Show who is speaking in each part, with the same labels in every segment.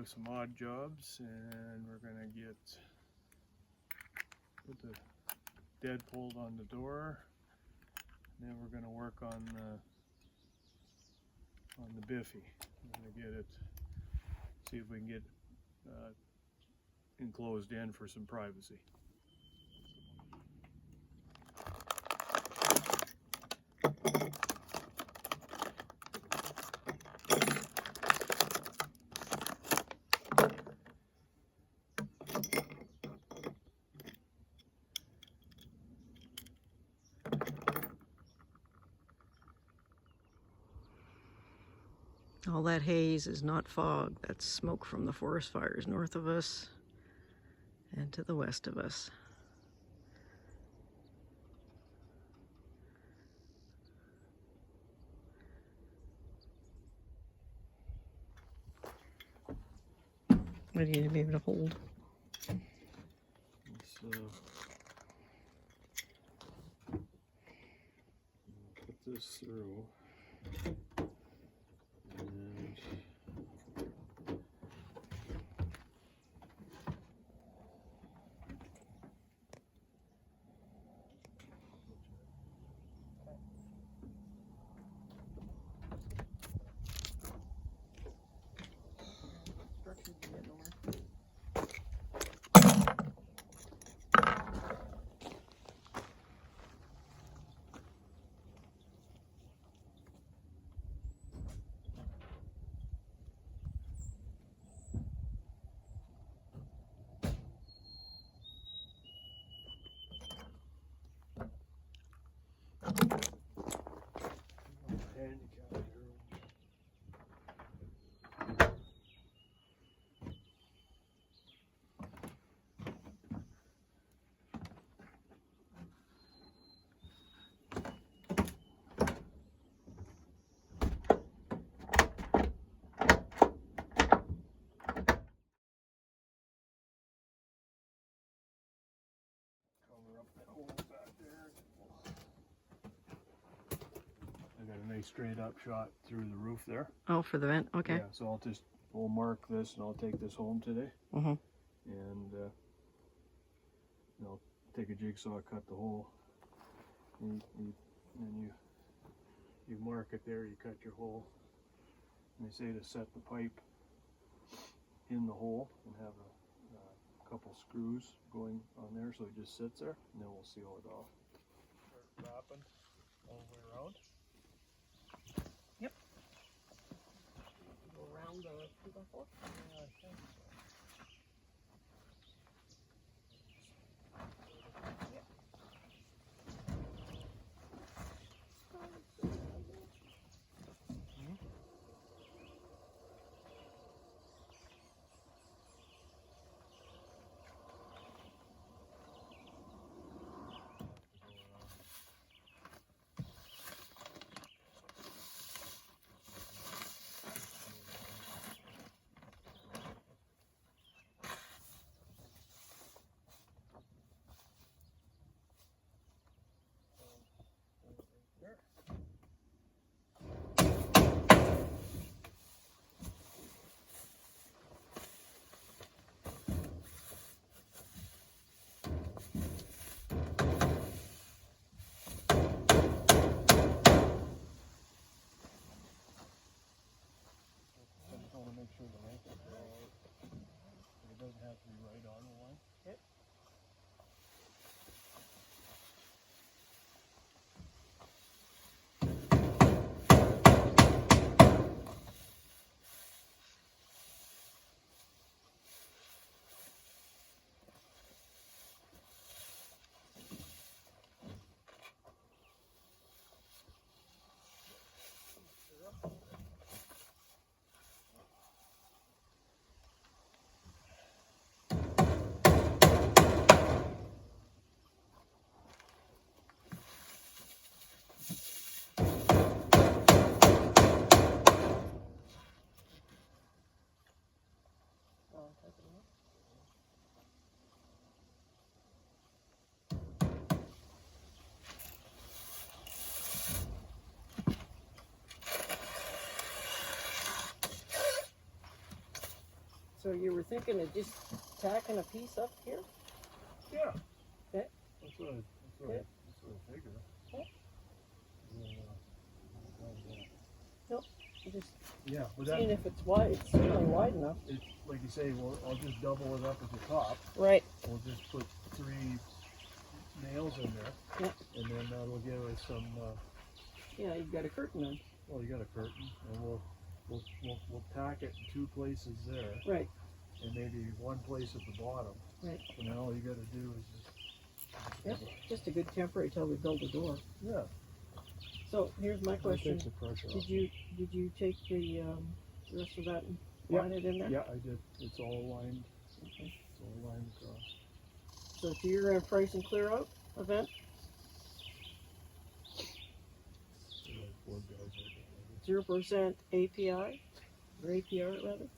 Speaker 1: with some odd jobs, and we're gonna put the deadbolt on the door. And then we're gonna work on the biffy. We're gonna get it, see if we can get enclosed in for some privacy.
Speaker 2: All that haze is not fog. That's smoke from the forest fires north of us and to the west of us. What do you need to be able to hold?
Speaker 1: Put this through. I got a nice straight up shot through the roof there.
Speaker 2: Oh, for the vent? Okay.
Speaker 1: Yeah, so we'll mark this and I'll take this home today.
Speaker 2: Mm-hmm.
Speaker 1: And I'll take a jigsaw, cut the hole. And you mark it there, you cut your hole. And they say to set the pipe in the hole and have a couple screws going on there so it just sits there, and then we'll seal it off. Start wrapping all the way around.
Speaker 2: Yep. Go around the 2x4?
Speaker 1: Yeah, I think so.
Speaker 2: So you were thinking of just tacking a piece up here?
Speaker 1: Yeah.
Speaker 2: Okay.
Speaker 1: That's what I figure.
Speaker 2: Okay.
Speaker 1: Yeah,
Speaker 2: Just
Speaker 1: yeah, but
Speaker 2: seeing if it's wide. It's certainly wide enough.
Speaker 1: it's like you say. Well, I'll just double it up at the top.
Speaker 2: Right.
Speaker 1: We'll just put 3 nails in there.
Speaker 2: Yeah.
Speaker 1: And then that'll give us some.
Speaker 2: Yeah, you've got a curtain on.
Speaker 1: Well, you got a curtain, and we'll tack it in 2 places there,
Speaker 2: Right.
Speaker 1: and maybe 1 place at the bottom.
Speaker 2: Right.
Speaker 1: And then all you got to do is just.
Speaker 2: Yep. Just a good temporary till we build a door.
Speaker 1: Yeah.
Speaker 2: So here's my question:
Speaker 1: Takes the pressure off.
Speaker 2: Did you take the rest of that and
Speaker 1: Yeah.
Speaker 2: line it in there?
Speaker 1: Yeah, I did. It's all lined.
Speaker 2: Okay.
Speaker 1: It's all lined across.
Speaker 2: So it's your price and clear out event?
Speaker 1: Like 4 guys right there.
Speaker 2: 0% API or APR rather.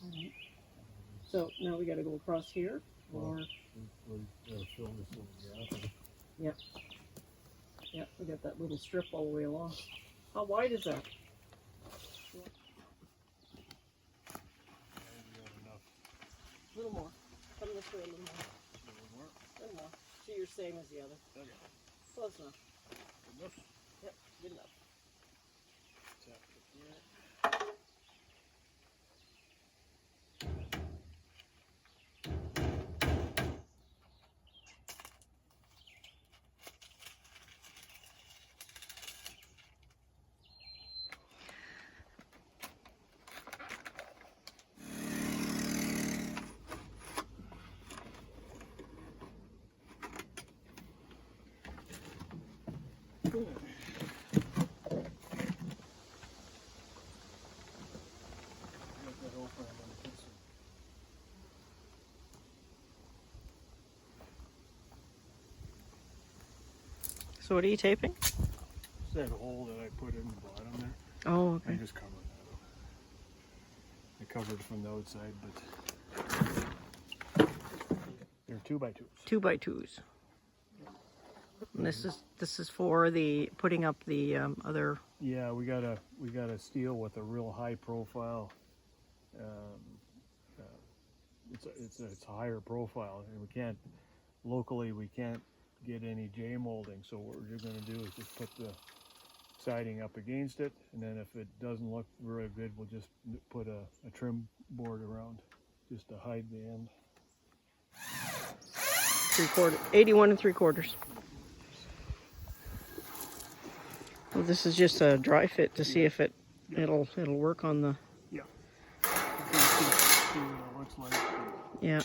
Speaker 2: Alright. So now we got to go across here, or
Speaker 1: We gotta fill this little gap.
Speaker 2: yeah, we got that little strip all the way along. How wide is that? A little more. Come this way a little more. A little more. So you're same as the other.
Speaker 1: Okay.
Speaker 2: Close enough.
Speaker 1: Good enough?
Speaker 2: Yep, good enough. So what are you taping?
Speaker 1: It's that hole that I put in the bottom there.
Speaker 2: Oh,
Speaker 1: I
Speaker 2: okay.
Speaker 1: just covered that up. I covered it from the outside, but they're 2x2s.
Speaker 2: 2x2s. And this is for the putting up the other.
Speaker 1: Yeah, we got a steel with a real high profile. It's a higher profile, and we can't get any J molding. So what we're going to do is just put the siding up against it, and then if it doesn't look very good, we'll just put a trim board around just to hide the end.
Speaker 2: 81 3/4. Well, this is just a dry fit to see if it'll work on the.
Speaker 1: Yeah. See what it looks like.
Speaker 2: Yeah.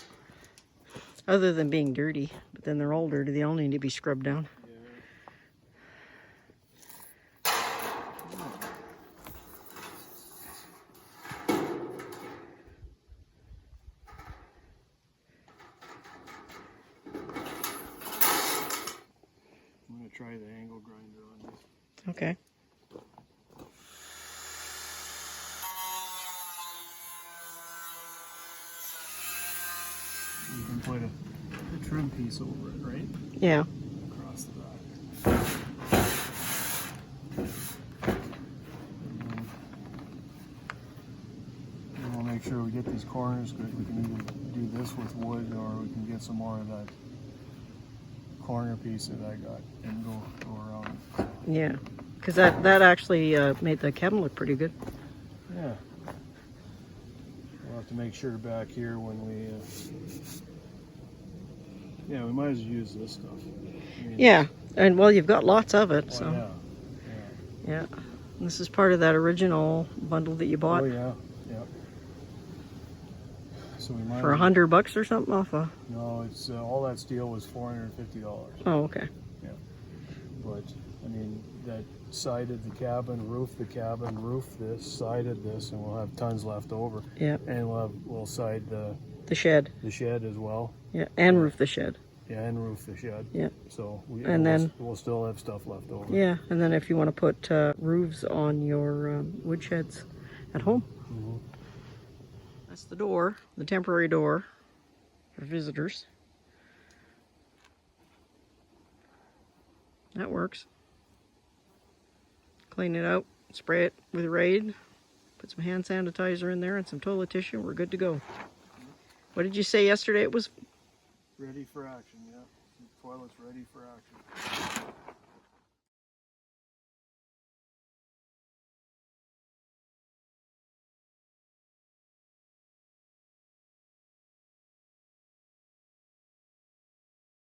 Speaker 2: Other than being dirty, but then they're all dirty. They all need to be scrubbed down.
Speaker 1: I'm going to try the angle grinder on this.
Speaker 2: Okay.
Speaker 1: You can put a trim piece over it, right?
Speaker 2: Yeah.
Speaker 1: Across the back. And we'll make sure we get these corners good. We can either do this with wood, or we can get some more of that corner piece that I got and go around.
Speaker 2: Yeah. Because that actually made the cabin look pretty good.
Speaker 1: Yeah. We'll have to make sure back here when we. Yeah, we might as well use this stuff. I mean,
Speaker 2: Yeah. And well, you've got lots of it,
Speaker 1: oh,
Speaker 2: so.
Speaker 1: yeah.
Speaker 2: Yeah. And this is part of that original bundle that you bought
Speaker 1: Oh yeah. Yeah. So we might
Speaker 2: for $100 or something off a.
Speaker 1: No, it's all that steel was $450.
Speaker 2: Oh, okay.
Speaker 1: Yeah. But I mean, that sided the cabin, roofed the cabin, roofed this, sided this, and we'll have tons left over.
Speaker 2: Yeah.
Speaker 1: And we'll side the
Speaker 2: shed.
Speaker 1: The shed as well.
Speaker 2: Yeah, and roof the shed.
Speaker 1: Yeah, and roof the shed.
Speaker 2: Yeah.
Speaker 1: So we'll still have stuff left over.
Speaker 2: Yeah, and then if you want to put roofs on your wood sheds at home.
Speaker 1: Mm-hmm.
Speaker 2: That's the door, the temporary door for visitors. That works. Clean it out, spray it with Raid. Put some hand sanitizer in there and some toilet tissue, and we're good to go. What did you say yesterday it was?
Speaker 1: Ready for action, yeah. The toilet's ready for action.